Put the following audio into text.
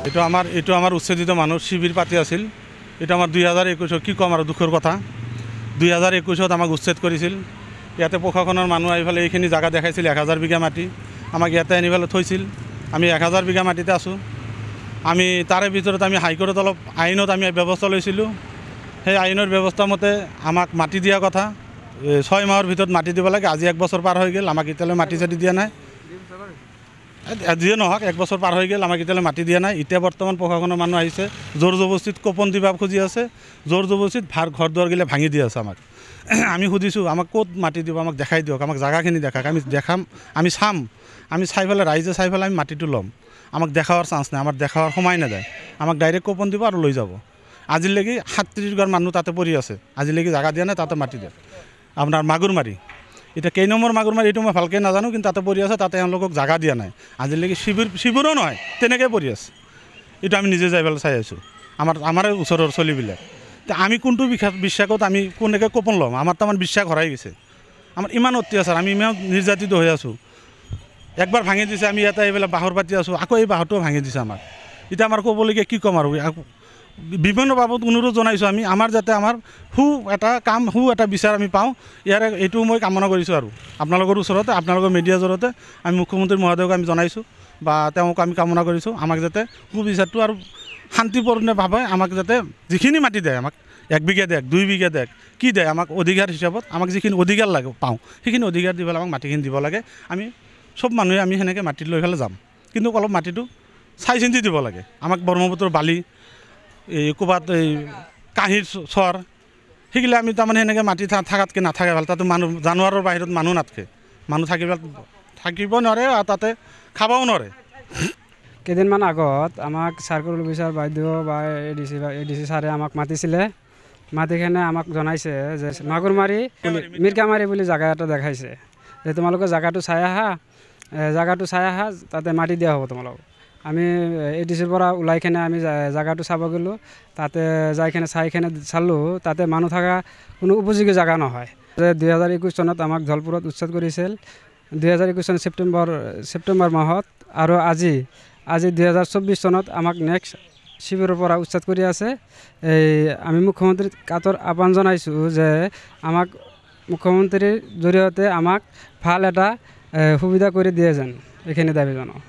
এইটো আমার উচ্ছেদিত মানুষ শিবির পাতি আছিল। এটা আমার 2021 কি কম আর দুঃখের কথা 2021 আমাক উচ্ছেদ করেছিল। ইয়াতে প্রশাসনের মানুষ আহি পেলাই এইখিনি জায়গা দেখাইছিল 1000 বিঘা মাটি আমাক ইয়াতে আনি পেলাই থৈছিল। আমি 1000 বিঘা মাটিতে আছোঁ। আমি তাৰে ভিতৰত আমি হাইকোৰ্টত অলপ আইনত আমি ব্যৱস্থা লৈছিলোঁ। সেই আইনৰ ব্যৱস্থা মতে আমাক মাটি দিয়া কথা 6 মাহৰ ভিতৰত মাটি দিব লাগে। আজি 1 বছৰ পাৰ হৈ গ'ল, আমাক এতিয়ালৈ মাটি চাটি দিয়া নাই। যিয়ে নহওক 1 বছৰ পাৰ হৈ গ'ল, আমাক এতিয়ালৈ মাটি দিয়া নাই। এতিয়া বৰ্তমান প্ৰশাসনৰ মানুহ আহিছে, জোৰ জবস্তিত কোপন দিবা খুজি আছে, জোৰ জবস্তিত ঘৰ দুৱাৰগিলা ভাঙি দি আছে আমাক। আমি সুধিছোঁ আমাক ক'ত মাটি দিব, আমাক দেখাই দিয়ক, আমাক জাগাখিনি দেখাওক, আমি দেখাম, আমি চাম, আমি চাই পেলাই ৰাইজে চাই পেলাই আমি মাটিটো ল'ম। আমাক দেখাৱাৰ চান্স নাই, আমাৰ দেখাৱাৰ সময় নাযায়। আমাক ডাইৰেক্ট কোপন দিব আৰু লৈ যাব। আজিলৈকে 37 ঘৰ মানুহ তাতে পৰি আছে, আজিলৈকে জাগা দিয়া নাই, তাতে মাটি দিয়ে। আপোনাৰ মাগুৰমাৰী, এতিয়া কেই নম্বৰ মাগুৰমাৰী এইটো মই ভালকৈ নাজানো, কিন্তু তাতে পৰি আছে, তাতে তেওঁলোকক জাগা দিয়া নাই। আজিলৈকে শিবিৰো নহয়, তেনেকৈ পৰি আছে। এইটো আমি নিজে যাই পেলাই চাই আছোঁ, আমাৰ ওচৰৰ চলিবিলাক। আমি কোনটো বিশ্বাসত আমি কোনেকৈ কোপন ল'ম? আমাৰ তাৰমান বিশ্বাস হৰাই গৈছে। আমাৰ ইমান অত্যাচাৰ, আমি ইমান নিৰ্যাতিত হৈ আছোঁ। একবাৰ ভাঙি দিছে, আমি ইয়াতে এইবিলাক বাঁহৰ পাতি আছোঁ, আকৌ এই বাঁহটোও ভাঙি দিছে আমাক। এতিয়া আমাৰ ক'বলগীয়া কি ক'ম আৰু, বিভিন্ন বাবদ অনুৰোধ জনাইছোঁ আমি, আমাৰ যাতে আমাৰ সু এটা বিচাৰ আমি পাওঁ, এইটো মই কামনা কৰিছোঁ। আৰু আপোনালোকৰ ওচৰতে, আপোনালোকৰ মিডিয়াৰ জৰিয়তে আমি মুখ্যমন্ত্ৰী মহোদয়ক আমি জনাইছোঁ বা তেওঁক আমি কামনা কৰিছোঁ, আমাক যাতে সুবিচাৰটো আৰু শান্তিপূৰ্ণভাৱে আমাক যাতে যিখিনি মাটি দিয়ে, আমাক 1 বিঘা দিয়ক, 2 বিঘা দিয়ক, কি দিয়ে আমাক অধিকাৰ হিচাপত, আমাক যিখিনি অধিকাৰ লাগে পাওঁ, সেইখিনি অধিকাৰ দি পেলাই আমাক মাটিখিনি দিব লাগে। আমি চব মানুহে আমি সেনেকৈ মাটি লৈ পেলাই যাম, কিন্তু অলপ মাটিটো চাই চিন্তি দিব লাগে। আমাক ব্ৰহ্মপুত্ৰৰ বালি, এই ক'ৰবাত এই কাঁহীৰ চৰ, সেইগিলা আমি তাৰমানে সেনেকৈ মাটি থাকাতকৈ নাথাকে ভাল। তাতে মানুহ জানুৱাৰৰ বাহিৰত মানুহ নাথাকে, মানুহ থাকিব নোৱাৰে আৰু তাতে খাবও নোৱাৰে। কেইদিনমান আগত আমাক চাৰ্কল অফিচাৰ বাইদেউ বা এডিচি ছাৰে আমাক মাতিছিলে। মাতিকেনে আমাক জনাইছে যে মাগুৰমাৰী মিৰ্কামাৰী বুলি জেগা এটা দেখাইছে, যে তোমালোকে জেগাটো চাই আহা, তাতে মাটি দিয়া হ'ব তোমালোকক। আমি এডিচিৰ পৰা ওলাইকেনে আমি জেগাটো চাব গ'লোঁ। তাতে যাইকেনে চালোঁ, তাতে মানুহ থকা কোনো উপযোগী জেগা নহয়। 2021 চনত আমাক ধলপুৰত উচ্ছেদ কৰিছিল, 2021 চন ছেপ্টেম্বৰ মাহত, আৰু আজি 2024 চনত আমাক নেক্সট শিবিৰৰ পৰা উচ্ছেদ কৰি আছে। আমি মুখ্যমন্ত্ৰীক কাতৰ আহ্বান জনাইছোঁ যে আমাক মুখ্যমন্ত্ৰীৰ জৰিয়তে আমাক ভাল এটা সুবিধা কৰি দিয়ে যেন, এইখিনি দাবী জনাওঁ।